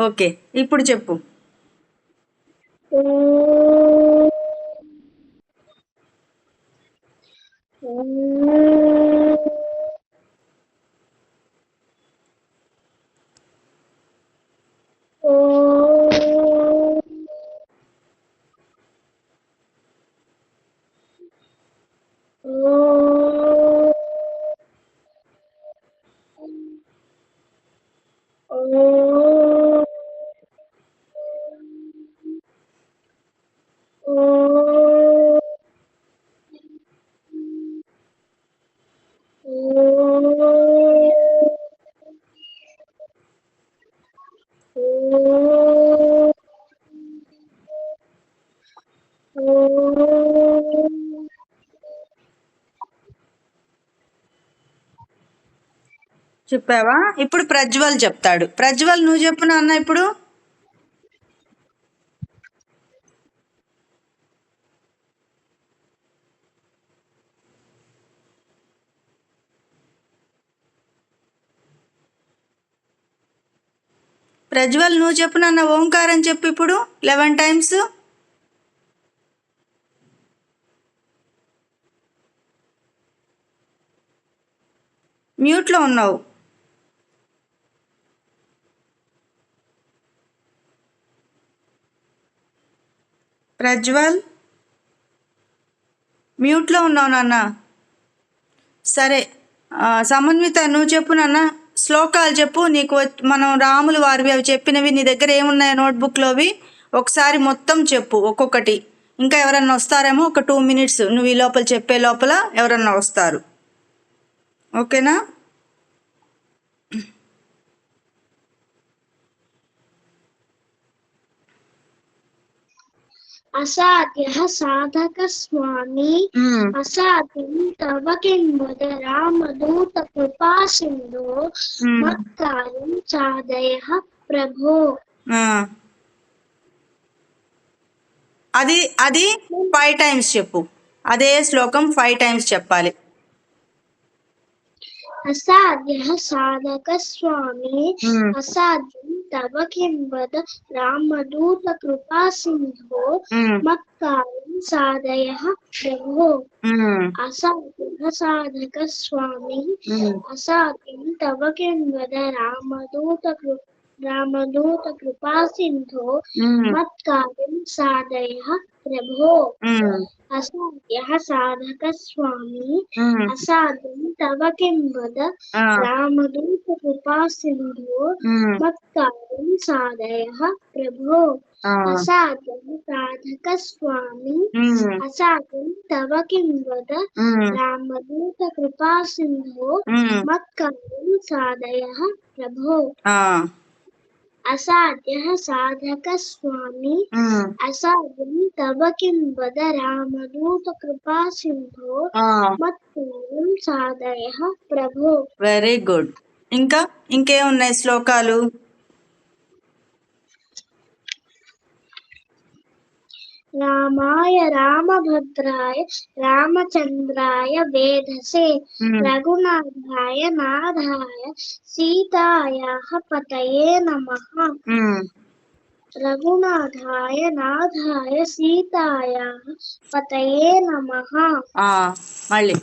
Okay, ఇప్పుడు చెప్పు. చెప్పావా? ఇప్పుడు ప్రజ్వల్ చెప్తాడు. ప్రజ్వల్, నువ్వు చెప్పు నాన్న ఇప్పుడు. ప్రజ్వల్, నువ్వు చెప్పు నాన్న. ఓంకారం చెప్పు ఇప్పుడు 11 టైమ్స్. మ్యూట్లో ఉన్నావు. ప్రజ్వల్, మ్యూట్లో ఉన్నావు నాన్న. సరే, సమన్విత నువ్వు చెప్పు నాన్న. శ్లోకాలు చెప్పు. నీకు మనం రాములు వారివి అవి చెప్పినవి నీ దగ్గర ఏమున్నాయో నోట్బుక్లోవి ఒకసారి మొత్తం చెప్పు ఒక్కొక్కటి. ఇంకా ఎవరన్నా వస్తారేమో, ఒక 2 minutes నువ్వు ఈ లోపల చెప్పే లోపల ఎవరన్నా వస్తారు. ఓకేనా? అసాధ్యః సాధక స్వామి అసాధ్యం తవ కింవద రామదూత కృపా సింధో మత్కార్యం సాధయః ప్రభో. అది 5 times చెప్పు. అదే శ్లోకం 5 times చెప్పాలి. అసాధ్యః సాధక స్వామి అసాధ్యం తవ కింవద రామదూత కృపా సింధో మత్కార్యం సాధయః ప్రభో. అసాధ్యః సాధక స్వామి అసాధ్యం తవ కింవద రామదూత కృపా సింధో మత్కార్యం సాధయః ప్రభో. అసాధ్యః సాధక స్వామి అసాధ్యం తవ కింవద రామదూత కృపా సింధో మత్కార్యం సాధయః ప్రభో. అసాధ్యం సాధక స్వామి అసాధ్యం తవ కింవద రామదూత కృపా సింధో మత్కార్యం సాధయః ప్రభో. అసాధ్యః సాధక స్వామి అసాధ్యం తవ కింవద రామదూత కృపా సింధో మత్కార్యం సాధయః ప్రభో. Very good. ఇంకేమున్నాయి శ్లోకాలు? రామాయ రామభద్రాయ రామచంద్రాయ వేధసే రఘునాథాయ నాథాయ సీతాయాః పతయే నమః. రఘునాథాయ నాథాయ సీతాయాః పతయే నమః. మళ్ళీ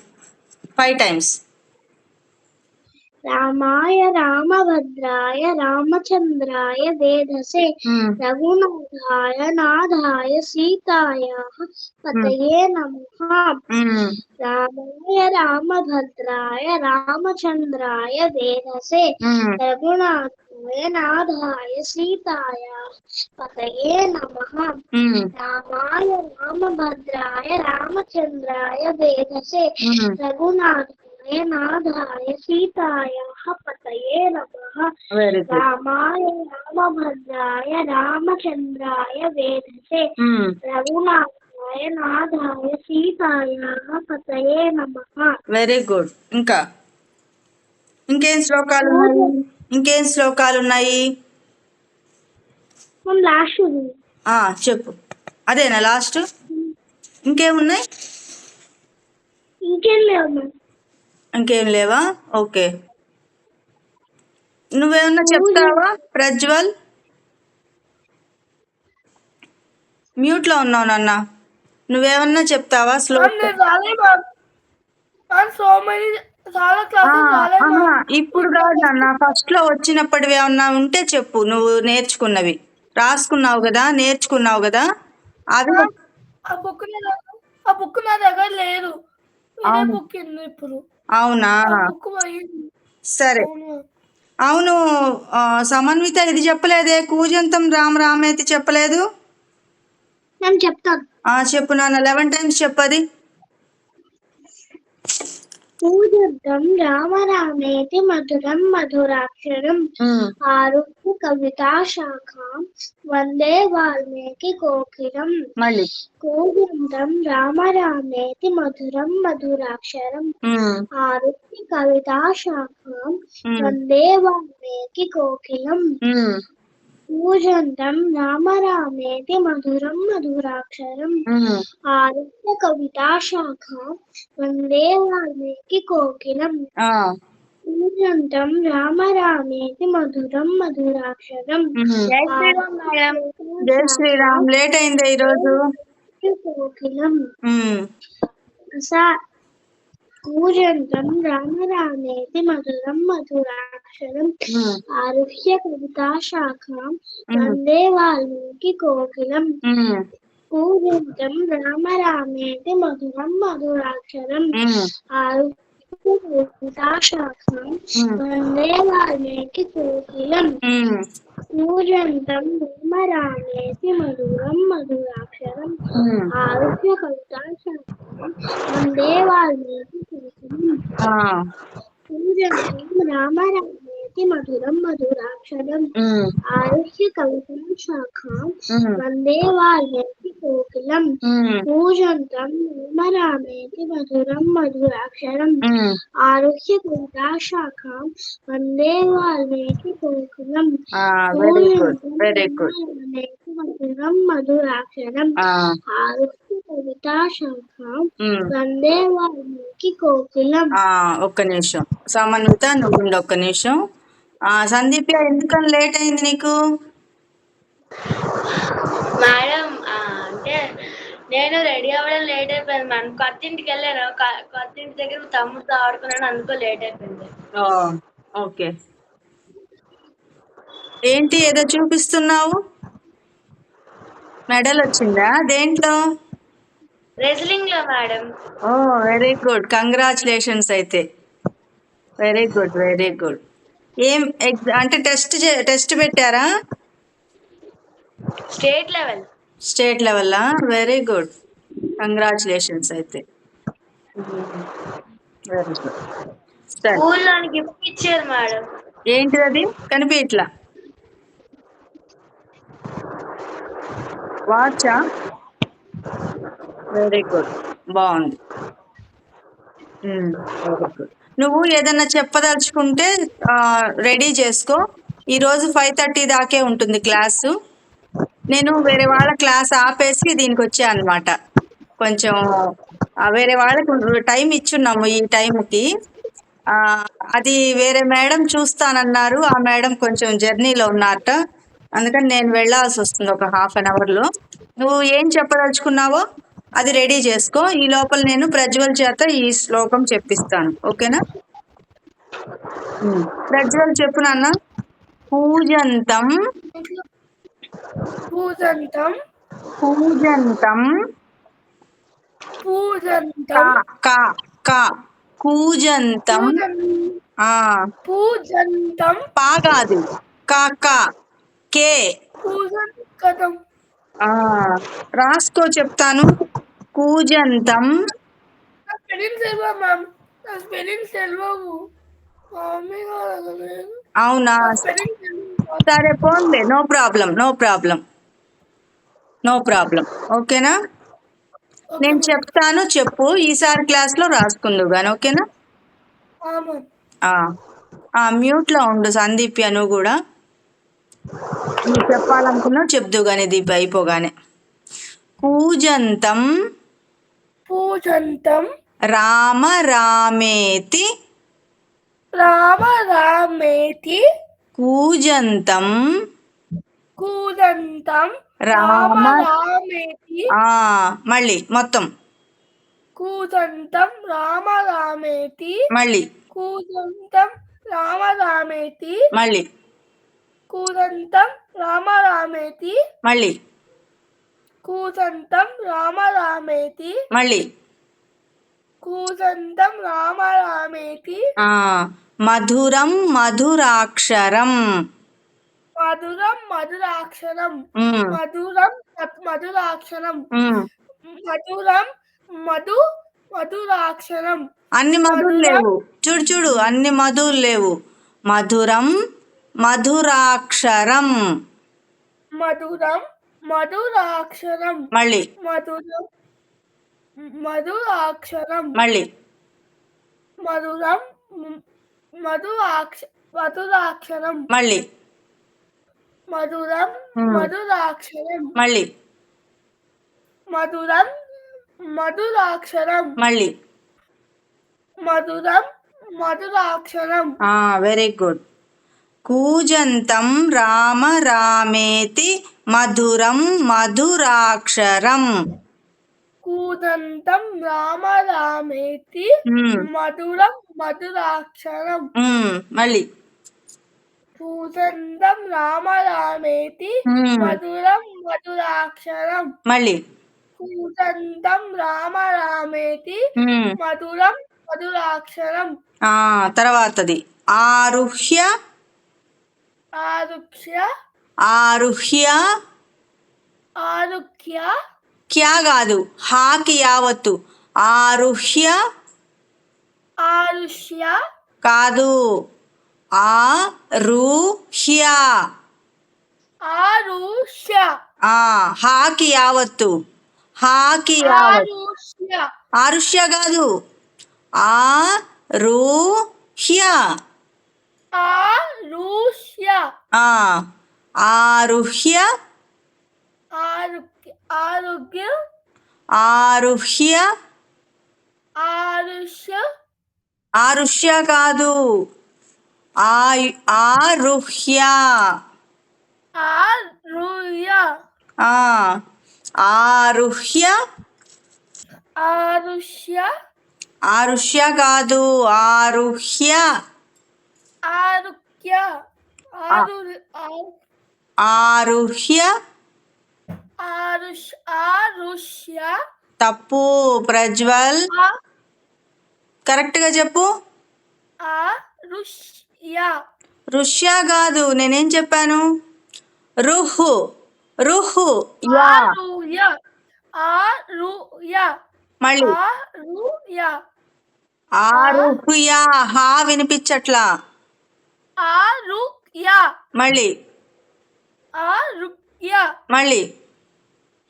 5 times. రామాయ రామభద్రాయ రామచంద్రాయ వేధసే రఘునాథాయ నాథాయ సీతాయాః పతయే నమః. రామాయ రామభద్రాయ రామచంద్రాయ వేధసే రఘునాథాయ నాథాయ సీతాయాః పతయే నమః. రామాయ రామభద్రాయ రామచంద్రాయ వేధసే రఘునాథాయ నాథాయ సీతాయాః పతయే నమః. రామాయ రామభద్రాయ రామచంద్రాయ వేధసే రఘునాథాయ నాథాయ సీతాయాః పతయే నమః. Very good. ఇంకేం శ్లోకాలు ఉన్నాయి? లాస్ట్ చెప్పు. అదేనా లాస్ట్? ఇంకేమున్నాయి? ఇంకేం లేవు. ఇంకేం లేవా? ఓకే. నువ్వేమన్నా చెప్తావా ప్రజ్వల్? మ్యూట్లో ఉన్నావు నాన్న. నువ్వేమన్నా చెప్తావా శ్లోకం? ఇప్పుడు కాదు నాన్న, ఫస్ట్ లో వచ్చినప్పటివి ఏమన్నా ఉంటే చెప్పు. నువ్వు నేర్చుకున్నవి రాసుకున్నావు కదా, నేర్చుకున్నావు కదా అవి. ఆ బుక్ నా దగ్గర లేదు. వేరే బుక్ ఉంది ఇప్పుడు. అవునా, బుక్ పోయింది. సరే. అవును, సమన్విత ఇది చెప్పలేదే, కూజంతం రామ రామేతి చెప్పలేదు. నేను చెప్తాను. చెప్పు నాన్న, 11 times చెప్పది. కూజంతం రామ రామేతి మధురం మధురాక్షరం ఆరుహ్య కవితా శాఖాం వందే వాల్మీకి కోకిలం. మళ్ళీ కూజంతం రామ రామేతి మధురం మధురాక్షరం ఆరుహ్య కవితా శాఖాం వందే వాల్మీకి కోకిలం. కూజంతం రామ రామేతి మధురం మధురాక్షరం ఆరుహ్య కవితా శాఖాం వందే వాల్మీకి కోకిలం. కూజంతం రామ రామేతి మధురం మధురాక్షరం. జై శ్రీరామ్. లేట్ అయింది ఈరోజు. కోకిలం. కూజంతం రామ రామేతి మధురం మధురాక్షరం ఆరుహ్య కవితా శాఖాం వందే వాల్మీకి కోకిలం. కూజంతం రామ రామేతి మధురం మధురాక్షరం ఆరుహ్య కవితా శాఖాం వందే వాల్మీకి కోకిలం. కూజంతం రామ రామేతి మధురం మధురాక్షరం ఆరుహ్య కవితా శాఖాం వందే వాల్మీకి కోకిలం. కూజంతం రామ రామేతి మధురం మధురాక్షరం ఆరుహ్య కవితా శాఖాం వందే వాల్మీకి కోకిలం. కూజంతం రామ రామేతి మధురం మధురాక్షరం ఆరుహ్య కవితా శాఖాం వందే వాల్మీకి కోకిలం. Very good. మధురం మధురాక్షరం ఆరుహ్య కవితా శాఖాం వందే వాల్మీకి కోకిలం. ఒక్క నిమిషం సమన్విత, నువ్వు ఒక్క నిమిషం. సందీప్య, ఎందుకని లేట్ అయింది నీకు? మేడం అంటే నేను రెడీ అవ్వడం లేట్ అయిపోయింది మేడం. కొత్త ఇంటికి వెళ్ళాను, కొత్త ఇంటి దగ్గర తమ్ముడితో ఆడుకున్నాను, అందుకో లేట్ అయిపోయింది. ఓకే. ఏంటి ఏదో చూపిస్తున్నావు? మెడల్ వచ్చిందా? దేంట్లో? రెజ్లింగ్ లో మేడం. Very good, congratulations. అయితే వెరీ గుడ్, వెరీ గుడ్. ఏం అంటే టెస్ట్ పెట్టారా? స్టేట్ లెవెలా? Very good, congratulations. అయితే వెరీ గుడ్. స్కూల్లో గిఫ్ట్ ఇచ్చారు మేడం. ఏంటిది అది? కనిపించట్లా. వాచా? వెరీ గుడ్, బాగుంది. Very good. నువ్వు ఏదన్నా చెప్పదలుచుకుంటే రెడీ చేసుకో. ఈరోజు 5:30 దాకే ఉంటుంది క్లాసు. నేను వేరే వాళ్ళ క్లాస్ ఆపేసి దీనికి వచ్చా అనమాట. కొంచెం వేరే వాళ్ళకి టైం ఇచ్చున్నాము ఈ టైంకి. అది వేరే మేడం చూస్తానన్నారు. ఆ మేడం కొంచెం జర్నీలో ఉన్నారట, అందుకని నేను వెళ్ళాల్సి వస్తుంది ఒక హాఫ్ అన్ అవర్లో. నువ్వు ఏం చెప్పదలుచుకున్నావో అది రెడీ చేసుకో. ఈ లోపల నేను ప్రజ్వల్ చేత ఈ శ్లోకం చెప్పిస్తాను. ఓకేనా? ప్రజ్వల్ చెప్పు నాన్న. పూజంతం పూజంతం పూజంతం పూజంతం కూజంతం పూజంతం పా కాదు, కే. పూజంతం రాసుకో, చెప్తాను. కూజంతం. అవునా? సరే పోన్లే, no problem, no problem, no problem. ఓకేనా? నేను చెప్తాను, చెప్పు. ఈసారి క్లాస్లో రాసుకుందువు కానీ. ఓకేనా? మ్యూట్లో ఉండు సందీప్య, నువ్వు కూడా. నువ్వు చెప్పాలనుకున్నావు చెప్దువు కానీ దీప అయిపోగానే. పూజంతం పూజంతం రామ రామేతి రామ రామేతి కూజంతం కూజంతం రామ రామేతి మళ్ళీ మొత్తం కూజంతం రామేతి మళ్ళీ కూజంతం రామేతి మళ్ళీ కూజంతం రామేతి మళ్ళీ కూజంతం రామేతి మళ్ళీ కూజంతం రామేతి మధురం మధురాక్షరం మధురం మధురాక్షరం మ్మ్. మధురం మధురాక్షరం మ్మ్. మధురం మధురాక్షరం అన్ని మధులు లేవు చూడు చూడు అన్ని మధులు లేవు మధురం మధురాక్షరం మధురం మధురాక్షరం మళ్ళీ మధురం మధురాక్షరం మళ్ళీ మధురం మధురాక్షరం మళ్ళీ మధురం మధురాక్షరం మళ్ళీ మధురం మధురాక్షరం మళ్ళీ మధురం మధురాక్షరం వెరీ గుడ్ కూజంతం రామ రామేతి మధురం మధురాక్షరం కూదంతం రామేతి మధురం మధురాక్షరం మళ్ళీ కూదంతం రామేతి మధురం మధురాక్షరం మళ్ళీ కూదంతం రామేతి మధురం మధురాక్షరం తర్వాతది ఆరుహ్య ఆరుహ్య ఆరుహ్య ఆరుహ్య క్యా కాదు హాకి యావత్తు ఆరుహ్య ఆరుష్య కాదు ఆరుహ్య ఆరుష్య హాకి యావత్తు హాకి యావత్తు ఆరుష్య ఆరుష్య కాదు ఆరుహ్య ఆరుష్య ఆరుహ్య ఆరోగ్య ఆరుహ్య ఆరుష్య ఆరుష్య కాదు ఆరుహ్య ఆరుయ్య ఆరుహ్య ఆరుష్య ఆరుష్య కాదు ఆరుహ్య ఆరుక్య ఆరుహ్య ఆరుష్య తప్పు ప్రజ్వల్ కరెక్ట్గా చెప్పు ఆరుష్య రుష్య కాదు నేనేం చెప్పాను రుహు రుహు ఆరుయ ఆరుయ మళ్ళీ ఆరుయ ఆరుహ్య హా వినిపించట్లా ఆరుయ మళ్ళీ ఆరుయ మళ్ళీ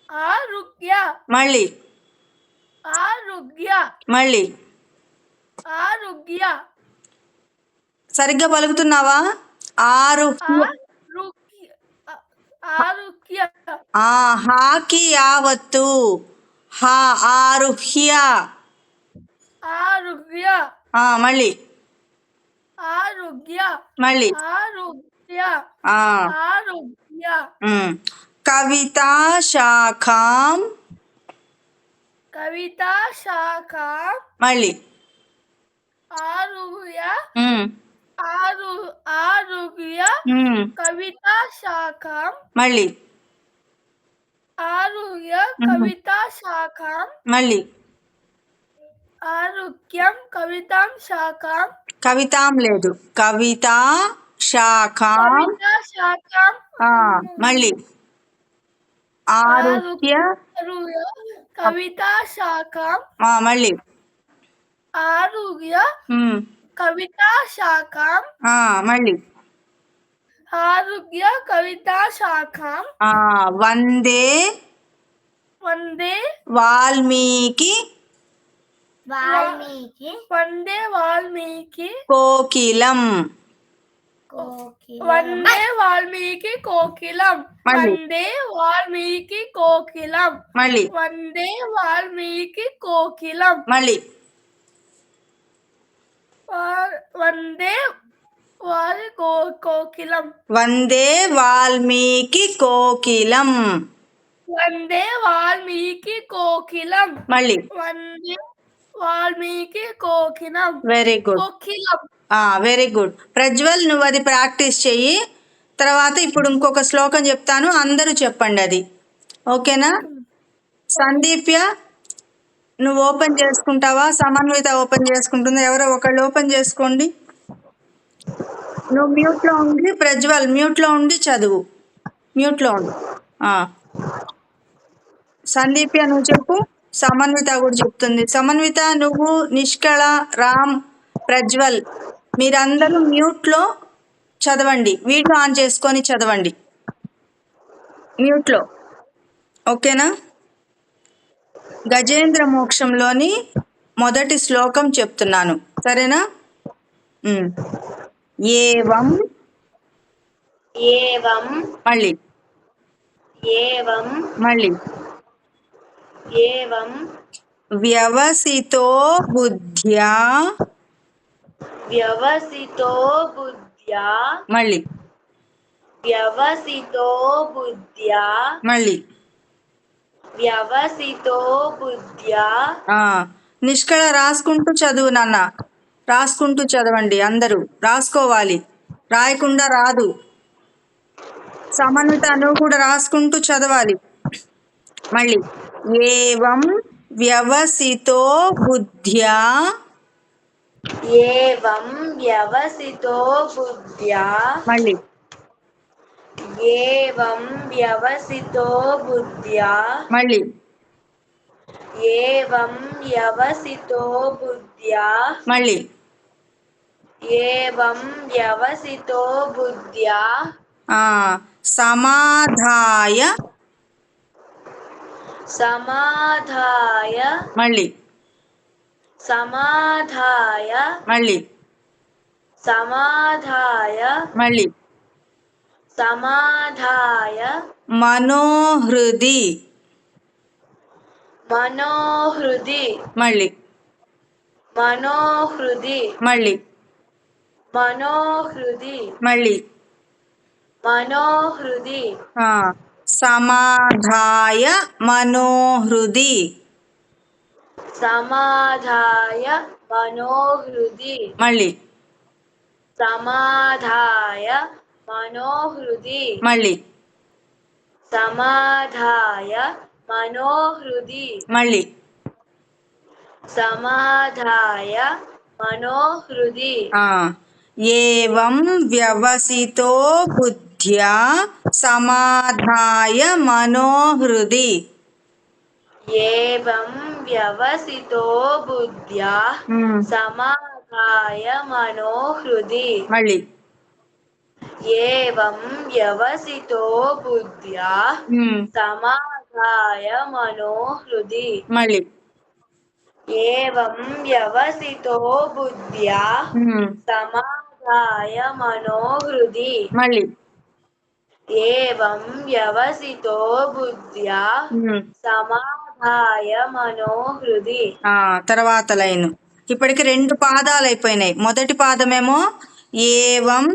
ఆరుయ మళ్ళీ ఆరోగ్య మళ్ళీ ఆరోగ్య సరిగ్గా పలుకుతున్నావా ఆరుహ్య ఆరోగ్య హాకి యావత్తు హా ఆరుహ్య ఆరోగ్య మళ్ళీ ఆరోగ్య మళ్ళీ ఆరోగ్య ఆరోగ్య కవితా శాఖాం కవితా శాఖ మళ్ళీ ఆరోగ్య ఆరోగ్య కవితా శాఖ మళ్ళీ ఆరోగ్య కవితా శాఖ మళ్ళీ ఆరోగ్యం కవితాం శాఖ కవితాం లేదు కవితా శాఖాం కవితా శాఖ మళ్ళీ ఆరుహ్య కవితా శాఖ మళ్ళీ ఆరోగ్య కవితా శాఖ మళ్ళీ ఆరోగ్య కవితా శాఖ వందే వందే వాల్మీకి వందే వాల్మీకి కోకిలం వందే వాల్మీకి కోకిలం వందే వాల్మీకి కోకిలం మళ్ళీ వందే వాల్మీకి కోకిలం మళ్ళీ వందే వారి కోకిలం. వందే వాల్మీకి కోకిలం. వందే వాల్మీకి కోకిలం. మళ్ళీ వందే వాల్మీకి కోకిలం. Very good. కోకిలం. వెరీ గుడ్ ప్రజ్వల్, నువ్వు అది ప్రాక్టీస్ చెయ్యి. తర్వాత ఇప్పుడు ఇంకొక శ్లోకం చెప్తాను, అందరూ చెప్పండి అది. ఓకేనా? సందీప్య నువ్వు ఓపెన్ చేసుకుంటావా? సమన్విత ఓపెన్ చేసుకుంటుందా? ఎవరో ఒకళ్ళు ఓపెన్ చేసుకోండి. నువ్వు మ్యూట్లో ఉండి, ప్రజ్వల్ మ్యూట్లో ఉండి చదువు. మ్యూట్లో ఉండు. సందీప్య నువ్వు చెప్పు, సమన్విత కూడా చెప్తుంది. సమన్విత నువ్వు, నిష్కళ, రామ్, ప్రజ్వల్ మీరందరూ మ్యూట్లో చదవండి. వీడియో ఆన్ చేసుకొని చదవండి మ్యూట్లో. ఓకేనా? గజేంద్ర మోక్షంలోని మొదటి శ్లోకం చెప్తున్నాను, సరేనా? ఏవం ఏవం మళ్ళీ ఏవం మళ్ళీ ఏవం వ్యవసితో బుద్ధ్యా వ్యవసితో బుద్ధ్యా మళ్ళీ వ్యవసితో బుద్ధ్యా మళ్ళీ వ్యవసితో బుద్ధ్యా. నిష్కళ రాసుకుంటూ చదువు నాన్న, రాసుకుంటూ చదవండి. అందరూ రాసుకోవాలి, రాయకుండా రాదు. సమన్విత నువ్వు కూడా రాసుకుంటూ చదవాలి. మళ్ళీ ఏవం వ్యవసితో బుద్ధ్యా ఏవం వ్యవసితో బుద్ధ్యా మళ్ళీ ఏవం వ్యవసితో బుద్ధ్యా మళ్ళీ ఏవం వ్యవసితో బుద్ధ్యా మళ్ళీ ఏవం వ్యవసితో బుద్ధ్యా సమాధాయ సమాధాయ మళ్ళీ సమాధాయ మళ్ళీ సమాధాయ మళ్ళీ సమాధాయ మనోహృది మనోహృది మళ్ళీ మనోహృది మళ్ళీ మనోహృది మళ్ళీ మనోహృది సమాధాయ మనోహృది సమాధాయ మనోహృది మళ్ళీ సమాధాయ మనోహృది మళ్ళీ సమాధాయ మనోహృది మళ్ళీ సమాధాయ మనోహృది. ఏవం వ్యవసితో బుద్ధ్యా సమాధాయ మనోహృది. ఏవం వ్యవసితో బుద్ధ్యా సమాధాయ మనోహృది. మళ్ళీ ఏవం వ్యవసితో బుద్ధ్యా సమాధాయ మనోహృది. మళ్ళీ ఏవం వ్యవసితో బుద్ధ్యా సమాధాయ మనోహృది. మళ్ళీ ఏవం వ్యవసితో బుద్ధ్యా సమాధాయ మనోహృది. తర్వాత లైన్. ఇప్పటికి 2 పాదాలు అయిపోయినాయి. మొదటి పాదమేమో ఏవం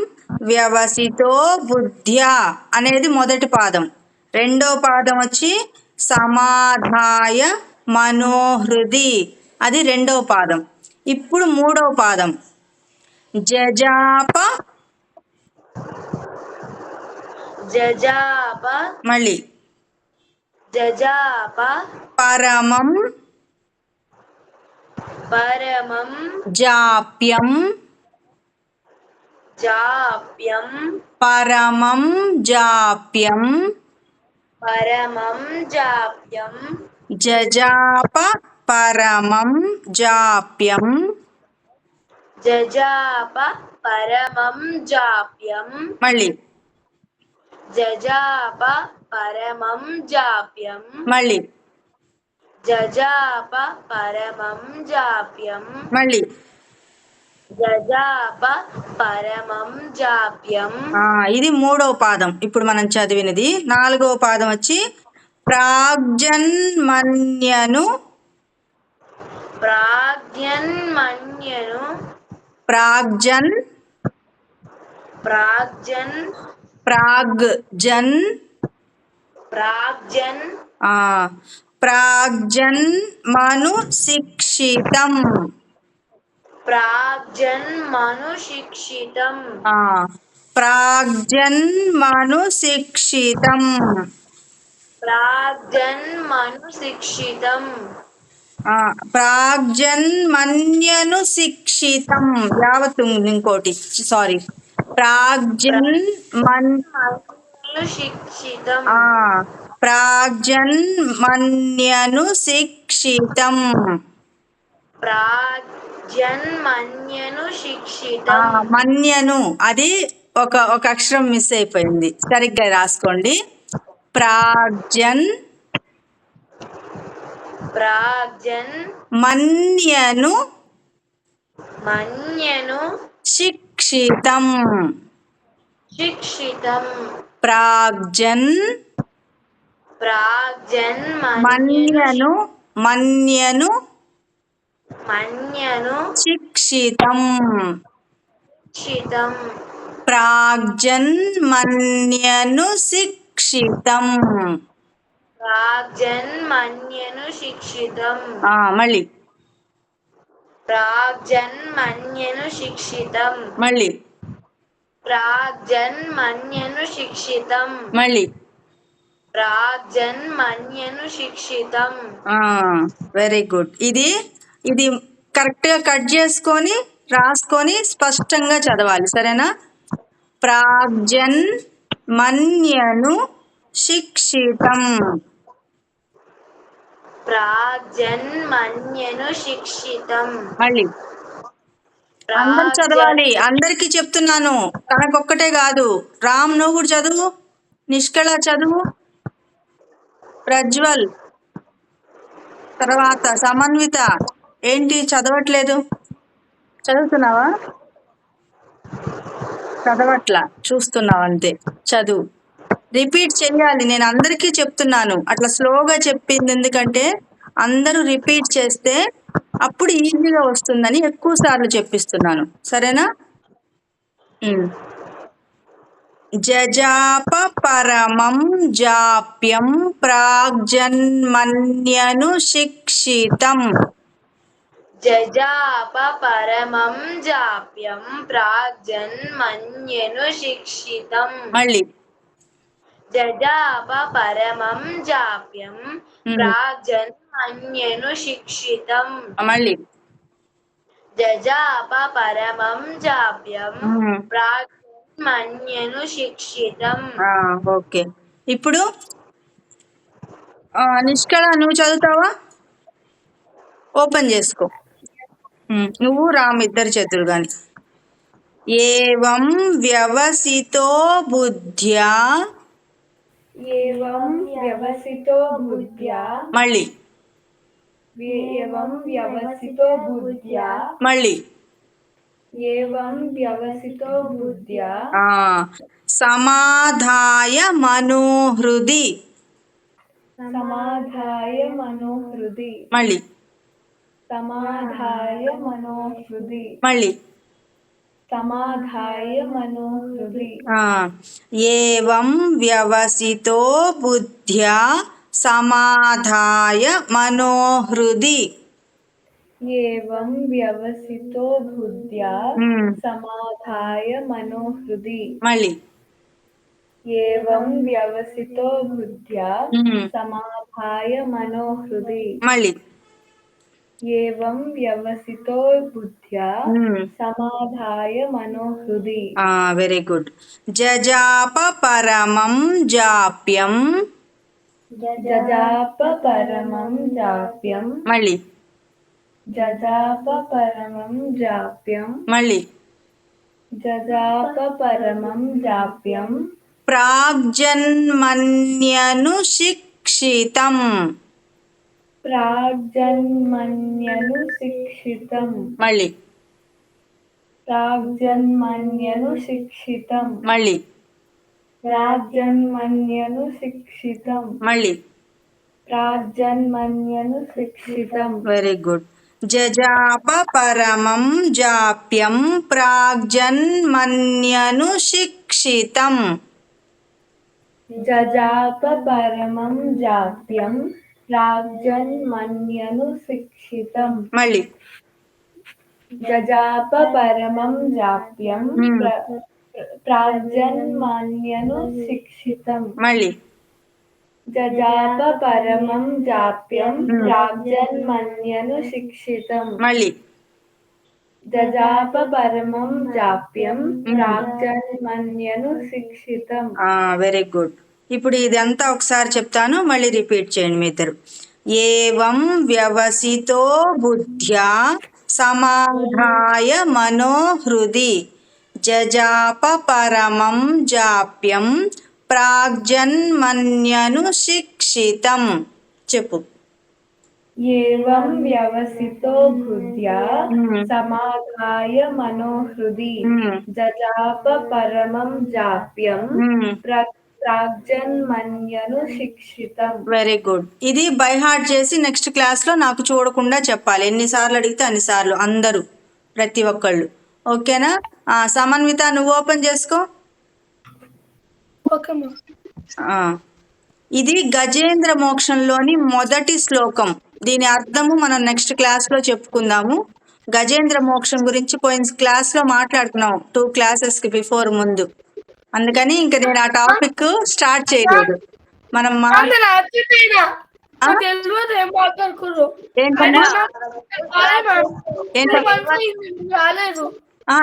వ్యవసితో బుద్ధ్యా అనేది మొదటి పాదం. రెండో పాదం వచ్చి సమాధాయ మనోహృది, అది రెండవ పాదం. ఇప్పుడు మూడవ పాదం జజాప జజాప మళ్ళీ జజాప పరమం పరమం జాప్యం జాప్యం పరమం జాప్యం పరమం జాప్యం జజాప పరమం జాప్యం జజాప పరమం జాప్యం మళ్ళీ జజాప పరమం జాప్యం మళ్ళీ జజాప పరమం జాప్యం మళ్ళీ జజాప పరమం జాప్యం. ఇది మూడవ పాదం ఇప్పుడు మనం చదివినది. నాలుగవ పాదం వచ్చి ప్రాగ్జన్మన్యను ప్రాగ్జన్మన్యను ప్రాగ్జన్ ప్రాగ్జన్ ప్రాగ్జన్ ప్రాగ్జన్ ఆ, ప్రాగ్జన్మను శిక్షితం ప్రాగ్జన్మను శిక్షితం ఆ, ప్రాగ్జన్మను శిక్షితం ప్రాగ్జన్మను శిక్షితం ఆ, ప్రాగ్జన్మన్యను శిక్షితం యావత్ ఉంది ఇంకోటి సారీ ప్రాగ్జన్మన్ శిక్షితం ఆ, ప్రాగ్జన్మన్యను శిక్షితం ప్రాగ్జన్మన్యను ఆ, శిక్షితం మన్యను అది ఒక అక్షరం మిస్ అయిపోయింది, సరిగ్గా రాసుకోండి. ప్రాగ్జన్ ప్రాగ్జన్ మన్యను మన్యను శిక్షితం శిక్షితం ప్రాగ్జన్ ప్రాగ్జన్ మన్యను మన్యను మన్యను శిక్షితం శిక్షితం ప్రాగ్జన్ మన్యను శిక్షితం ప్రాగ్జన్మన్యను శిక్షితం మళ్ళీ ప్రాగ్జన్మన్యను శిక్షితం మళ్ళీ ప్రాగ్జన్మన్యను శిక్షితం మళ్ళీ ప్రాగ్జన్మన్యను శిక్షితం వెరీ గుడ్. ఇది ఇది కరెక్ట్గా కట్ చేసుకొని రాసుకొని స్పష్టంగా చదవాలి, సరేనా? ప్రాగ్జన్ మన్యను శిక్షితం ప్రాగ్జన్మన్యను శిక్షితం మళ్ళీ అందరు చదవాలి, అందరికీ చెప్తున్నాను, తనకొక్కటే కాదు. రామ్ నువ్వు కూడా చదువు, నిష్కళ చదువు, ప్రజ్వల్, తర్వాత సమన్విత. ఏంటి చదవట్లేదు? చదువుతున్నావా? చదవట్లా, చూస్తున్నావు అంతే. చదువు, రిపీట్ చేయాలి. నేను అందరికీ చెప్తున్నాను, అట్లా స్లోగా చెప్పింది ఎందుకంటే అందరూ రిపీట్ చేస్తే అప్పుడు ఈజీగా వస్తుందని ఎక్కువ సార్లు చెప్పిస్తున్నాను, సరేనా? జజాప పరమం జాప్యం ప్రాగ్జన్మన్యను శిక్షితం జజాప పరమం జాప్యం ప్రాగ్జన్మన్యను శిక్షితం మళ్ళీ జజాప పరమం జాప్యం ప్రాగ్జన్మన్యను శిక్షితం మళ్ళీ జజాప పరమం జాప్యం ప్రాగ్జన్మన్యను శిక్షితం ఓకే. ఇప్పుడు నిష్కళ నువ్వు చదువుతావా? ఓపెన్ చేసుకో, నువ్వు రామ్ ఇద్దరు చేతులు గాని. ఏవం వ్యవసితో బుద్ధ్యా ఏవం వ్యవసితో బుద్ధ్యా మళ్ళీ ఏవం వ్యవసితో బుద్ధ్యా మళ్ళీ ఏవం వ్యవసితో బుద్ధ్యా సమాధాయ మనోహృది సమాధాయ మనోహృది మళ్ళీ సమాధాయ మనోహృది మళ్ళీ సమాధాయ మనోహృది ఏవం వ్యవసితో బుద్ధ్యా సమాధాయ మనోహృది ఏవం వ్యవసితో బుద్ధ్యా సమాధాయ మనోహృది మళ్ళీ ఏవం వ్యవసితో బుద్ధ్యా సమాధాయ మనోహృది మళ్ళీ ఏవం వ్యవసితో బుద్ధ్యా సమాధాయ మనోహృది వెరీ గుడ్. జజాప పరమం జాప్యం జజాప పరమం జాప్యం మళ్ళీ జజాప పరమం జాప్యం మళ్ళీ జజాప పరమం జాప్యం ప్రాగ్జన్మన్యను శిక్షితం ప్రాగ్జన్మన్యను శిక్షితం మళ్ళీ ప్రాగ్జన్మన్యను శిక్షితం మళ్ళీ ప్రాగ్జన్మన్యను శిక్షితం మళ్ళీ ప్రాగ్జన్మన్యను శిక్షితం వెరీ గుడ్. జజాప పరమం జాప్యం ప్రాగ్జన్మన్యనుశిక్షితం. జజాప పరమం జాప్యం ప్రాగ్జన్మన్యనుశిక్షితం. మళ్ళీ జజాప పరమం జాప్యం ప్రాగ్జన్మన్యనుశిక్షితం. మళ్ళీ జజాప పరమం జాప్యం ప్రాగ్జన్మన్యనుశిక్షితం. మళ్ళీ జజాప పరమం జాప్యం ప్రాగ్జన్మన్యనుశిక్షితం. Very good. ఇప్పుడు ఇదంతా ఒకసారి చెప్తాను, మళ్ళీ రిపీట్ చేయండి మీ ఇద్దరు. ఏవం వ్యవసితో బుద్ధ్యా సమాధాయ మనోహృది జజాప పరమం జాప్యం ప్రాగ్జన్మన్యనుశిక్షితం. చెప్పు. ఏవం వ్యవసితో బుద్ధ్యా సమాధాయ మనోహృది జజాప పరమం జాప్యం ప్రాగ్జన్మన్యనుశిక్షితం. Very good. ఇది బై హార్ట్ చేసి నెక్స్ట్ క్లాస్లో నాకు చూడకుండా చెప్పాలి. ఎన్నిసార్లు అడిగితే అన్నిసార్లు, అందరూ, ప్రతి ఒక్కళ్ళు. ఓకేనా? సమన్విత నువ్వు ఓపెన్ చేసుకో. ఇది గజేంద్ర మోక్షంలోని మొదటి శ్లోకం. దీని అర్థము మనం నెక్స్ట్ క్లాస్లో చెప్పుకుందాము. గజేంద్ర మోక్షం గురించి పోయిన క్లాస్లో మాట్లాడుకున్నాం, 2 క్లాసెస్కి బిఫోర్ ముందు. అందుకని ఇంకా నేను ఆ టాపిక్ స్టార్ట్ చేయలేదు. మనం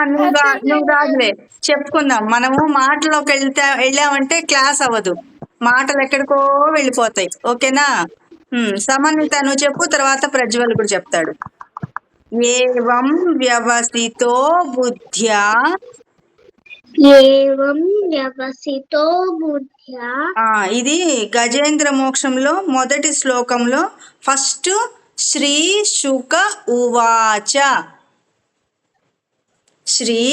నువ్వు రాదులే, చెప్పుకుందాం. మనము మాటలోకి వెళ్ళామంటే క్లాస్ అవ్వదు, మాటలు ఎక్కడికో వెళ్ళిపోతాయి. ఓకేనా? సమన్విత నువ్వు చెప్పు, తర్వాత ప్రజ్వల్ కూడా చెప్తాడు. ఏవం వ్యవసితో బుద్ధ్యా. ఏవం వ్యవసితో బుద్ధ్యా. ఇది గజేంద్ర మోక్షంలో మొదటి శ్లోకంలో ఫస్ట్ శ్రీ శుక ఉవాచ. శ్రీ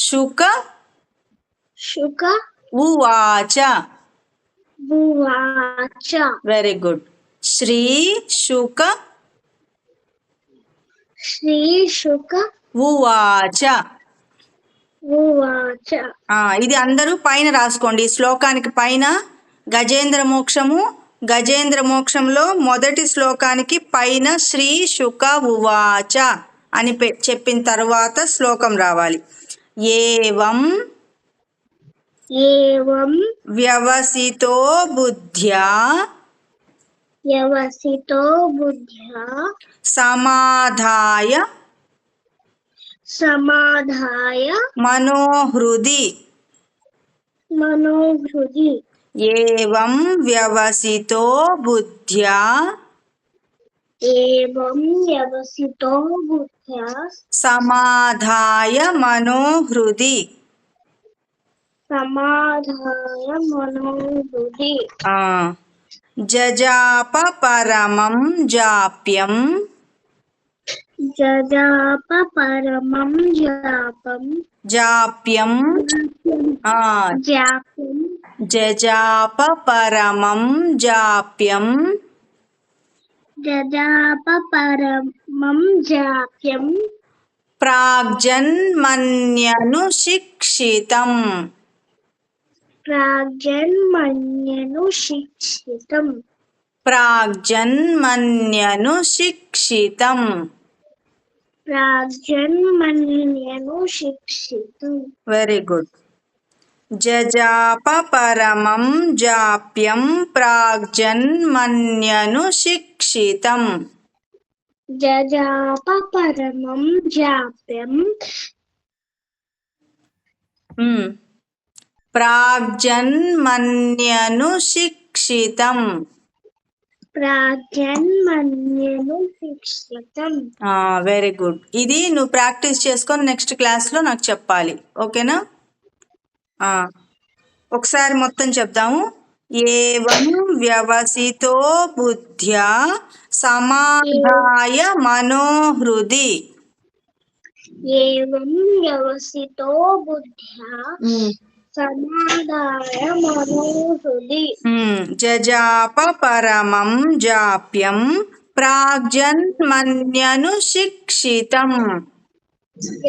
శుక ఉవాచ. Very good. శ్రీ శుక ఉవాచ. ఇది అందరూ పైన రాసుకోండి. ఈ శ్లోకానికి పైన గజేంద్ర మోక్షము, గజేంద్ర మోక్షంలో మొదటి శ్లోకానికి పైన శ్రీ శుక ఉవాచ అని చెప్పిన తర్వాత శ్లోకం రావాలి. ఏవం వ్యవసితో బుద్ధ్యా సమాధాయ మనోహృది. ఏవం వ్యవసితో బుద్ధ్యా సమాధాయ మనోహృది. జజాప పరమం జాప్యం జాప్యం జజాప పరమం జాప్యం ప్రాగ్జన్మన్యనుశిక్షితం. ప్రాగ్జన్మన్యనుశిక్షితం. Very good. జజాప పరమం జాప్యం ప్రాగ్జన్మన్యనుశిక్షితం. ప్రాగ్జన్మన్యనుశిక్షితం. Very good. ఇది నువ్వు ప్రాక్టీస్ చేసుకొని నెక్స్ట్ క్లాస్లో నాకు చెప్పాలి. ఓకేనా? ఒకసారి మొత్తం చెప్దాము. ఏవం వ్యవసితో బుద్ధ్యా సమాధాయ మనోహృది. జజాప పరమం జాప్యం ప్రాగ్జన్మన్యనుశిక్షితం.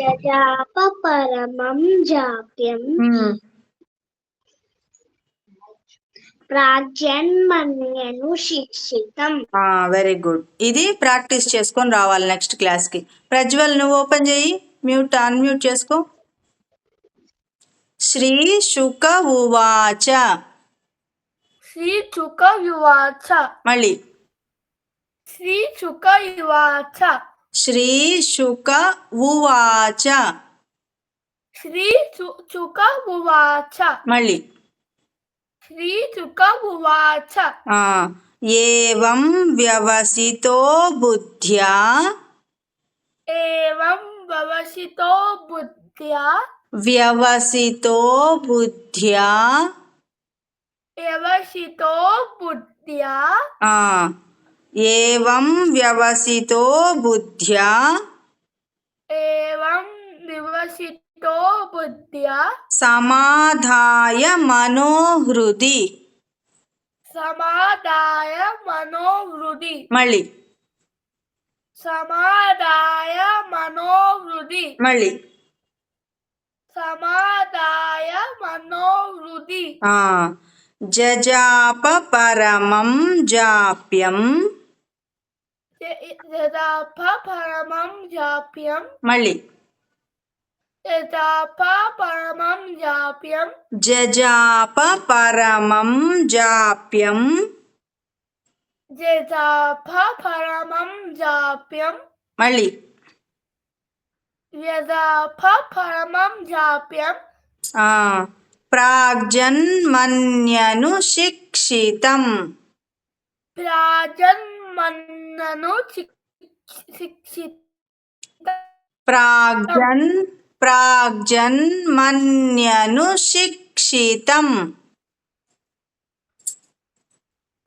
యజాప పరమం జాప్యం ప్రాగ్జన్మన్యను శిక్షితం. Very good. ఇది ప్రాక్టీస్ చేసుకొని రావాలి నెక్స్ట్ క్లాస్కి. ప్రజ్వల్ నువ్వు ఓపెన్ చేయి, అన్మ్యూట్ చేసుకో. శ్రీ శుక ఉవాచ. శ్రీశుక ఉవాచ. మళ్ళీ శ్రీశుక ఉవాచ. శ్రీ శుక ఉవాచ. శ్రీశుక ఉవాచ. మళ్ళీ శ్రీశుక ఉవాచ. ఏవం వ్యవసితో బుద్ధ్యా ఏవం వ్యవసితో బుద్ధ్యా వ్యవసితో బుద్ధ్యా వ్యవసితో బుద్ధ్యా ఏవం వ్యవసితో బుద్ధ్యా ఏవం వ్యవసితో బుద్ధ్యా సమాధాయ మనోహృది. సమాదాయ మనోవృది. మళ్ళీ సమాదాయ మనోవృది. మళ్ళీ సమాదాయ మనోవృది. జజాప పరమం జాప్యం. యజాప పరమం జాప్యం. మళ్ళీ యజాప పరమం జాప్యం. జజాప పరమం జాప్యం. యజాప పరమం జాప్యం. మళ్ళీ యజాప పరమం జాప్యం. ప్రాగ్జన్మన్యనుశిక్షితం. ప్రాజన్మన్నను శిక్షితం. ప్రాగ్జన్మన్యనుశిక్షితం.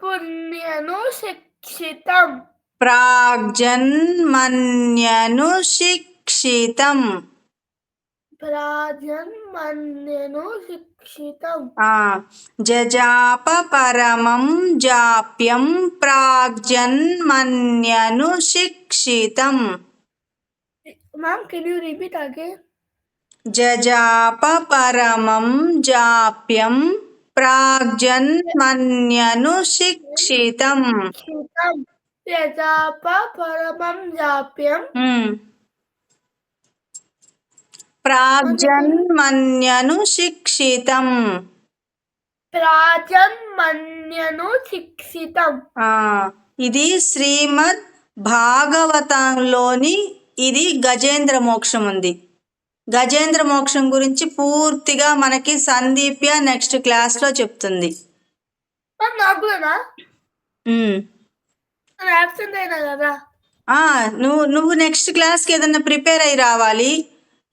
పుణ్యను శిక్షితం. ప్రాగ్జన్మన్యనుశిక్షితం. ప్రాజన్మన్యను శిక్షితం. జజాప పరమం జాప్యం ప్రాగ్జన్మన్యనుశిక్షితం. Ma'am, can you repeat again? జజాప పరమం జాప్యం ప్రాగ్జన్మన్యనుశిక్షితం. శిక్షితం. యజాప పరమం జాప్యం. ప్రాగ్జన్మన్యనుశిక్షితం. ప్రాజన్మన్యను శిక్షితం. ఇది శ్రీమద్ భాగవతంలోని ఇది గజేంద్ర మోక్షం ఉంది. గజేంద్ర మోక్షం గురించి పూర్తిగా మనకి సందీప్య నెక్స్ట్ క్లాస్లో చెప్తుంది. నాకునా యాబ్సెంట్ అయినా కదా. నువ్వు నెక్స్ట్ క్లాస్కి ఏదన్నా ప్రిపేర్ అయి రావాలి.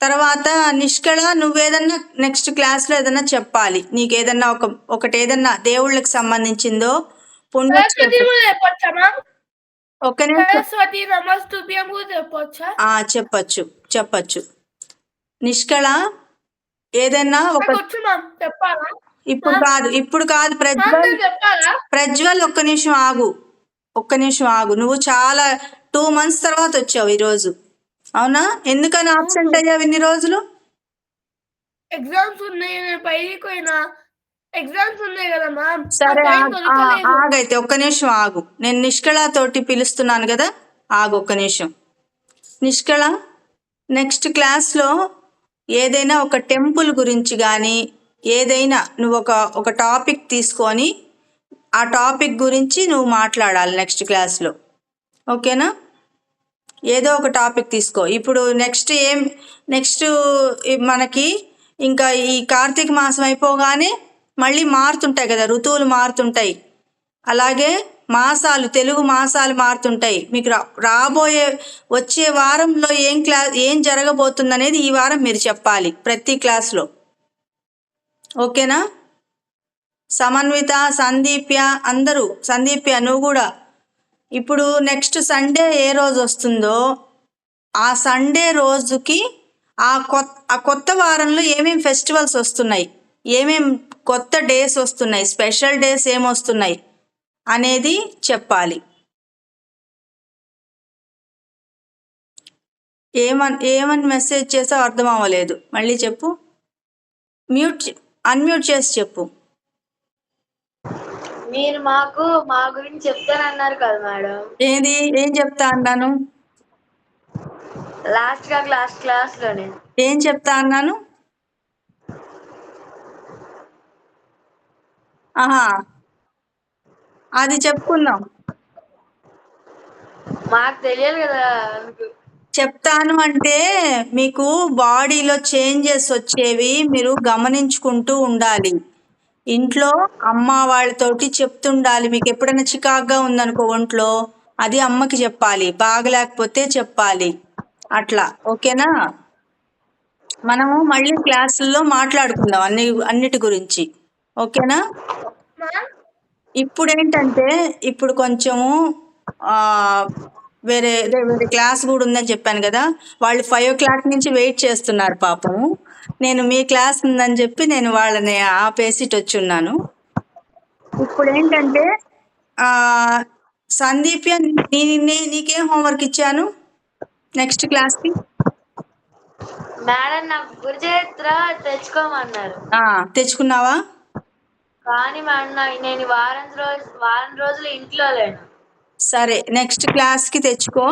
తర్వాత నిష్కళ నువ్వేదన్నా నెక్స్ట్ క్లాస్లో ఏదన్నా చెప్పాలి. నీకు ఏదన్నా ఒకటి ఏదన్నా దేవుళ్ళకి సంబంధించిందో పుణ్య చెప్పచ్చు. నిష్కళ ఏదన్నా ఇప్పుడు కాదు ప్రజ్వల్ ఒక్క నిమిషం ఆగు. నువ్వు చాలా 2 months తర్వాత వచ్చావు ఈరోజు, అవునా? ఎందుకని ఆబ్సెంట్ అయ్యావు ఇన్ని రోజులు? ఎగ్జామ్స్ ఉన్నాయి కదా మ్యామ్. సరే ఆగైతే ఒక్క నిమిషం ఆగు. నేను నిష్కళ తోటి పిలుస్తున్నాను కదా, ఆగు ఒక్క నిమిషం. నిష్కళ నెక్స్ట్ క్లాస్లో ఏదైనా ఒక టెంపుల్ గురించి కానీ ఏదైనా నువ్వు ఒక టాపిక్ తీసుకొని ఆ టాపిక్ గురించి నువ్వు మాట్లాడాలి నెక్స్ట్ క్లాస్లో, ఓకేనా? ఏదో ఒక టాపిక్ తీసుకో. ఇప్పుడు నెక్స్ట్ మనకి ఇంకా ఈ కార్తీక మాసం అయిపోగానే మళ్ళీ మారుతుంటాయి కదా, ఋతువులు మారుతుంటాయి. అలాగే తెలుగు మాసాలు మారుతుంటాయి. మీకు వచ్చే వారంలో ఏం జరగబోతుంది అనేది ఈ వారం మీరు చెప్పాలి ప్రతి క్లాస్లో, ఓకేనా? సమన్విత, సందీప్య అందరూ, సందీప్య నువ్వు కూడా. ఇప్పుడు నెక్స్ట్ సండే ఏ రోజు వస్తుందో ఆ సండే రోజుకి ఆ కొత్త వారంలో ఏమేమి ఫెస్టివల్స్ వస్తున్నాయి, ఏమేం కొత్త డేస్ వస్తున్నాయి, స్పెషల్ డేస్ ఏమొస్తున్నాయి అనేది చెప్పాలి. ఏమని మెసేజ్ చేసావు అర్థం అవ్వలేదు, మళ్ళీ చెప్పు. అన్మ్యూట్ చేసి చెప్పు. మీరు మా గురించి చెప్తానన్నారు కదా మేడం, ఏం చెప్తా అన్నాను? లాస్ట్ క్లాస్ లోనే. ఏం చెప్తా అన్నాను? ఆహా, అది చెప్పుకుందాం. మాకు తెలియదు కదా అందుకు. చెప్తాను అంటే మీకు బాడీలో చేంజెస్ వచ్చేవి మీరు గమనించుకుంటూ ఉండాలి. ఇంట్లో అమ్మ వాళ్ళతోటి చెప్తుండాలి. మీకు ఎప్పుడైనా చికాగ్గా ఉందనుకో ఒంట్లో, అది అమ్మకి చెప్పాలి, బాగలేకపోతే చెప్పాలి, అట్లా. ఓకేనా? మనము మళ్ళీ క్లాసుల్లో మాట్లాడుకుందాం అన్నిటి గురించి. ఓకేనా? ఇప్పుడు ఏంటంటే ఇప్పుడు కొంచెము వేరే క్లాస్ కూడా ఉందని చెప్పాను కదా, వాళ్ళు 5 o'clock నుంచి వెయిట్ చేస్తున్నారు పాపము. నేను మీ క్లాస్ ఉందని చెప్పి నేను వాళ్ళని ఆపేసి వచ్చి ఉన్నాను. ఇప్పుడు ఏంటంటే సందీప్య, నీకేం హోంవర్క్ ఇచ్చాను నెక్స్ట్ క్లాస్కి? మేడం నాకు గురుచరిత్ర తెచ్చుకోమన్నారు. తెచ్చుకున్నావా? కానీ మేడం నేను వారం రోజులు ఇంట్లో లేను. సరే, నెక్స్ట్ క్లాస్కి తెచ్చుకో.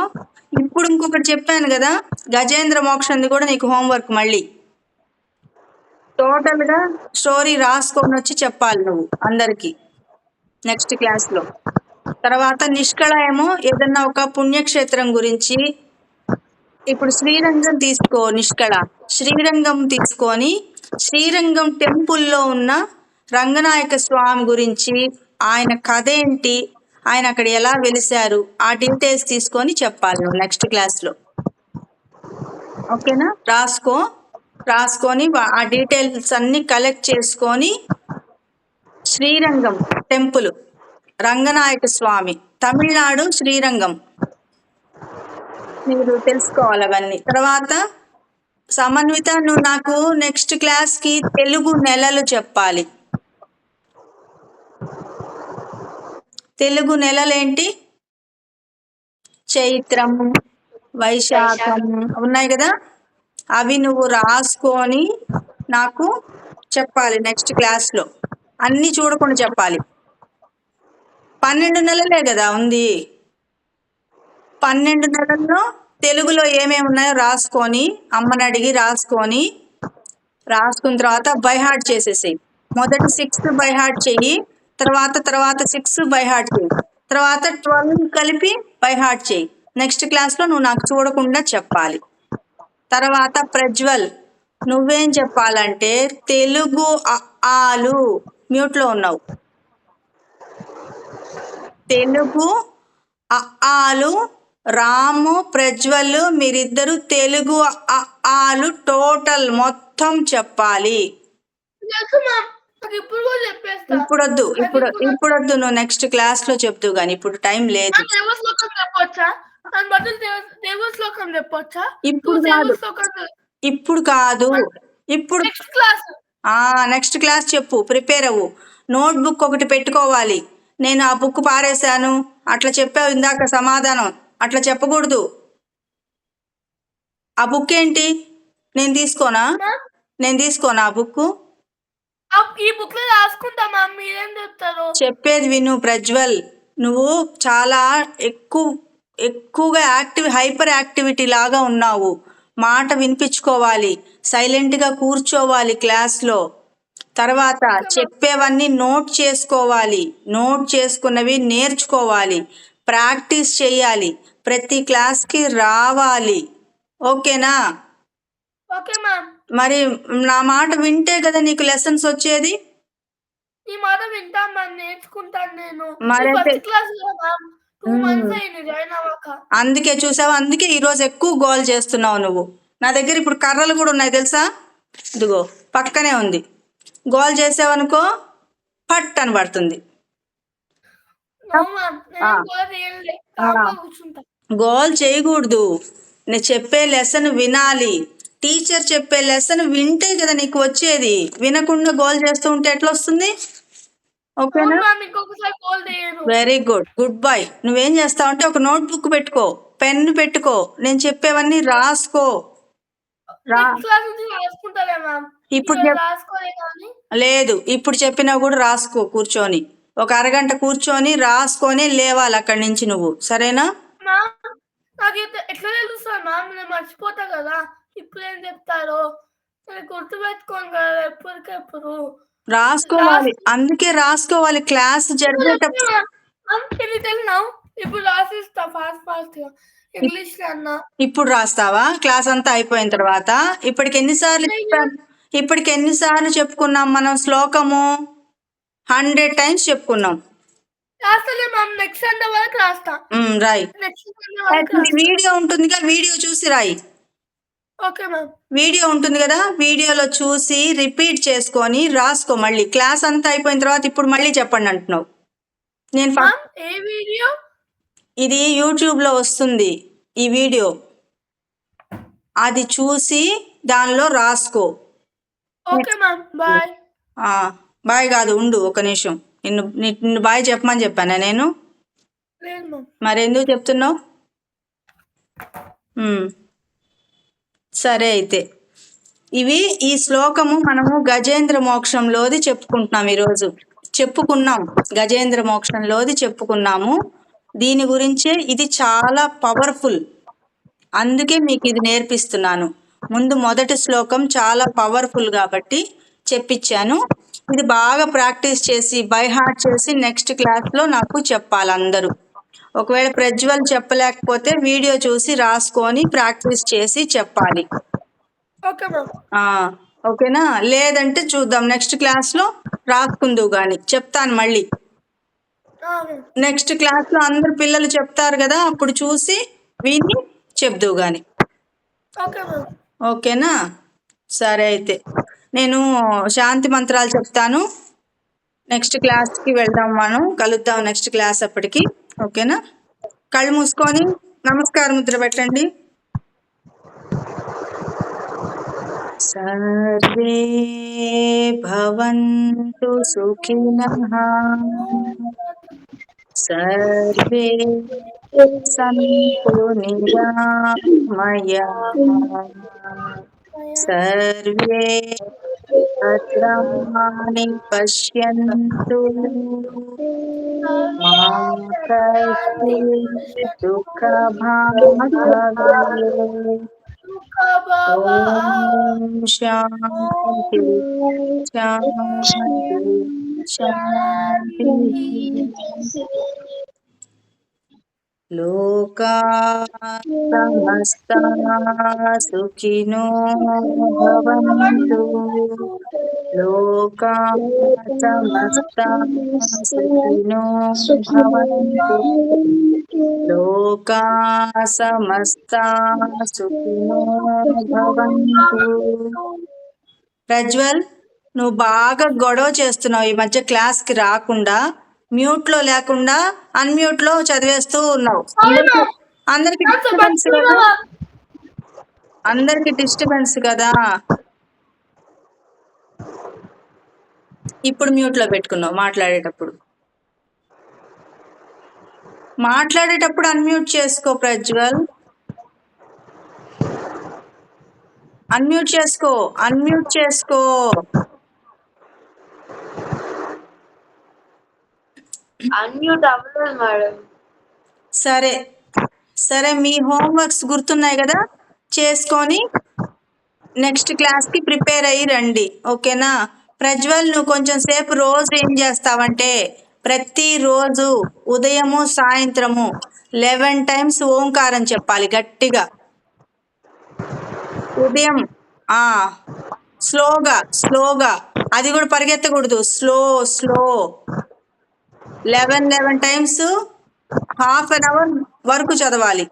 ఇప్పుడు ఇంకొకటి చెప్పాను కదా, గజేంద్ర మోక్షంది కూడా నీకు హోంవర్క్. మళ్ళీ టోటల్గా స్టోరీ రాసుకొని వచ్చి చెప్పాలి నువ్వు అందరికీ నెక్స్ట్ క్లాస్లో. తర్వాత నిష్కళ ఏమో ఏదన్నా ఒక పుణ్యక్షేత్రం గురించి, ఇప్పుడు శ్రీరంగం తీసుకో నిష్కళ. శ్రీరంగం తీసుకొని శ్రీరంగం టెంపుల్లో ఉన్న రంగనాయక స్వామి గురించి, ఆయన కథ ఏంటి, ఆయన అక్కడ ఎలా వెలిశారు, ఆ డీటెయిల్స్ తీసుకొని చెప్పాలి నువ్వు నెక్స్ట్ క్లాస్లో. ఓకేనా? రాసుకొని ఆ డీటెయిల్స్ అన్నీ కలెక్ట్ చేసుకొని శ్రీరంగం టెంపుల్, రంగనాయక స్వామి, తమిళనాడు శ్రీరంగం, మీరు తెలుసుకోవాలి అవన్నీ. తర్వాత సమన్విత, నువ్వు నాకు నెక్స్ట్ క్లాస్కి తెలుగు నెలలు చెప్పాలి. తెలుగు నెలలేంటి? చైత్రం, వైశాఖం ఉన్నాయి కదా, అవి నువ్వు రాసుకొని నాకు చెప్పాలి నెక్స్ట్ క్లాస్లో. అన్నీ చూడకుండా చెప్పాలి. 12 నెలలే కదా ఉంది. 12 నెలల్లో తెలుగులో ఏమేమి ఉన్నాయో రాసుకొని, అమ్మని అడిగి రాసుకున్న తర్వాత బై హార్ట్ చేసేసేయి. మొదటి 6 బై హార్ట్ చెయ్యి, తర్వాత 6 బై హార్ట్ చెయ్యి, తర్వాత 12 కలిపి బై హార్ట్ చెయ్యి. నెక్స్ట్ క్లాస్లో నువ్వు నాకు చూడకుండా చెప్పాలి. తర్వాత ప్రజ్వల్, నువ్వేం చెప్పాలంటే తెలుగు ఆలు, మ్యూట్లో ఉన్నావు. తెలుగు ఆలు, రాము ప్రజ్వల్ మీరిద్దరు తెలుగు ఆలు టోటల్ మొత్తం చెప్పాలి. ఇప్పుడొద్దు, నువ్వు నెక్స్ట్ క్లాస్ లో చెప్తూ గాని, ఇప్పుడు టైం లేదు. ఇప్పుడు కాదు, ఇప్పుడు నెక్స్ట్ క్లాస్ చెప్పు. ప్రిపేర్ అవ్వు. నోట్ బుక్ ఒకటి పెట్టుకోవాలి. నేను ఆ బుక్ పారేశాను అట్లా చెప్పావు ఇందాక సమాధానం, అట్లా చెప్పకూడదు. ఆ బుక్ ఏంటి? నేను తీసుకోనా ఆ బుక్? చెప్పేది విను ప్రజ్వల్, నువ్వు చాలా ఎక్కువగా హైపర్ యాక్టివిటీ లాగా ఉన్నావు. మాట వినిపించుకోవాలి, సైలెంట్గా కూర్చోవాలి క్లాస్లో. తర్వాత చెప్పేవన్నీ నోట్ చేసుకోవాలి, నోట్ చేసుకున్నవి నేర్చుకోవాలి, ప్రాక్టీస్ చేయాలి, ప్రతి క్లాస్కి రావాలి. ఓకేనా? మరి నా మాట వింటే కదా నీకు లెసన్స్ వచ్చేది. అందుకే చూసావా, అందుకే ఈరోజు ఎక్కువ గోల్ చేస్తున్నావు నువ్వు. నా దగ్గర ఇప్పుడు కర్రలు కూడా ఉన్నాయి తెలుసా, ఇదిగో పక్కనే ఉంది. గోల్ చేసావనుకో పట్ అని పడుతుంది. గోల్ చేయకూడదు, నేను చెప్పే లెసన్ వినాలి. టీచర్ చెప్పే లెసన్ వింటే కదా నీకు వచ్చేది. వినకుండా గోల్ చేస్తూ ఉంటే ఎట్లా వస్తుంది? ఓకేనా? Very good, good boy. నువ్వేం చేస్తావు అంటే ఒక నోట్ బుక్ పెట్టుకో, పెన్ను పెట్టుకో, నేను చెప్పేవన్నీ రాసుకో. నెక్స్ట్ క్లాస్ నుంచి రాసుకుంటాలే మ్యామ్. ఇప్పుడు ఈరోజు రాసుకోలే కానీ లేదు, ఇప్పుడు చెప్పినా కూడా రాసుకో కూర్చొని. ఒక అరగంట కూర్చొని రాసుకొని లేవాలి అక్కడి నుంచి నువ్వు, సరేనా? మ్యామ్ నాకైతే ఎట్లా తెలుస్తుంది మ్యామ్? నేను మర్చిపోతా కదా. ఇప్పుడు ఏం చెప్తారో నేను గుర్తుపెట్టుకోను కదా ఎప్పటికెప్పుడు. రాసుకోవాలి, అందుకే రాసుకోవాలి క్లాస్ జరిగేటప్పుడు. ఇప్పుడు రాసిస్తా ఫాస్ట్ గా ఇంగ్లీష్ లో అన్నా. ఇప్పుడు రాస్తావా క్లాస్ అంతా అయిపోయిన తర్వాత? ఇప్పటికి ఎన్నిసార్లు చెప్పుకున్నాం మనం శ్లోకము? 100 times చెప్పుకున్నాం. రాస్తలే మ్యామ్, నెక్స్ట్ సండే వరకు రాస్తా. రాయి. నెక్స్ట్ సండే వరకు వీడియో ఉంటుందిగా, వీడియో చూసి రాయి. Okay ma'am. వీడియో ఉంటుంది కదా, వీడియోలో చూసి రిపీట్ చేసుకొని రాసుకో. మళ్ళీ క్లాస్ అంతా అయిపోయిన తర్వాత ఇప్పుడు మళ్ళీ చెప్పండి అంటున్నావు. నేను ఏ వీడియో? ఇది యూట్యూబ్లో వస్తుంది ఈ వీడియో, అది చూసి దానిలో రాసుకో. Okay ma'am, bye. బాయ్ కాదు, ఉండు ఒక నిమిషం. నిన్ను బాయ్ చెప్పమని చెప్పానా నేను? లేదు మ్యామ్. మరెందుకు చెప్తున్నావు? సరే అయితే ఈ శ్లోకము మనము గజేంద్ర మోక్షంలోది చెప్పుకుంటున్నాం. ఈరోజు గజేంద్ర మోక్షంలోది చెప్పుకున్నాము. దీని గురించే ఇది చాలా పవర్ఫుల్, అందుకే మీకు ఇది నేర్పిస్తున్నాను. ముందు మొదటి శ్లోకం చాలా పవర్ఫుల్ కాబట్టి చెప్పించాను. ఇది బాగా ప్రాక్టీస్ చేసి బై హార్ట్ చేసి నెక్స్ట్ క్లాస్లో నాకు చెప్పాలి అందరూ. ఒకవేళ ప్రజ్వల్ చెప్పలేకపోతే వీడియో చూసి రాసుకొని ప్రాక్టీస్ చేసి చెప్పాలి. ఓకేనా? లేదంటే చూద్దాం, నెక్స్ట్ క్లాస్లో రాసుకుందువు కానీ చెప్తాను మళ్ళీ. నెక్స్ట్ క్లాస్లో అందరు పిల్లలు చెప్తారు కదా, అప్పుడు చూసి విని చెప్దువు కానీ. ఓకేనా? సరే అయితే నేను శాంతి మంత్రాలు చెప్తాను. నెక్స్ట్ క్లాస్కి వెళ్దాం, మనం కలుద్దాం నెక్స్ట్ క్లాస్ అప్పటికి. ఓకేనా? కళ్ళు మూసుకొని నమస్కారం ముద్ర పెట్టండి. సర్వే భవంతు సుఖినః, సర్వే సంతు నిరామయాః, సర్వే భద్రాణి పశ్యంతు, మా కశ్చిత్ దుఃఖభాగ్ భవేత్. ఓం శాంతి శాంతి శాంతి. లోకా సమస్తా సుఖినో భవంతు, లోకా సమస్తా సుఖినో భవంతు, లోకా సమస్తా సుఖినో భవంతు. ప్రజ్వల్, నువ్వు బాగా గొడవ చేస్తున్నావు ఈ మధ్య, క్లాస్కి రాకుండా మ్యూట్లో లేకుండా అన్మ్యూట్లో చదివేస్తూ ఉన్నావు. అందరికి డిస్టర్బెన్స్ కదా. ఇప్పుడు మ్యూట్లో పెట్టుకున్నావు మాట్లాడేటప్పుడు అన్మ్యూట్ చేసుకో ప్రజ్వల్. అన్మ్యూట్ చేసుకో. అన్మ్యూట్ అవ్వలేదు మేడం. సరే మీ హోంవర్క్స్ గుర్తున్నాయి కదా, చేసుకొని నెక్స్ట్ క్లాస్కి ప్రిపేర్ అయ్యి రండి. ఓకేనా? ప్రజ్వల్, నువ్వు కొంచెం సేపు రోజు ఏం చేస్తావంటే ప్రతిరోజు ఉదయము సాయంత్రము 11 times ఓంకారం చెప్పాలి గట్టిగా. ఉదయం స్లోగా, అది కూడా పరిగెత్తకూడదు, స్లో 11 times ½ an hour వరకు చదవాలి.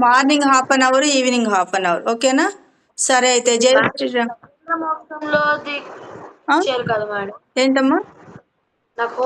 Morning ½ an hour, evening ½ an hour. ఓకేనా? సరే అయితే జై శ్రీరామ్. మోక్షంలో కదా మేడం. ఏంటమ్మా? నాకు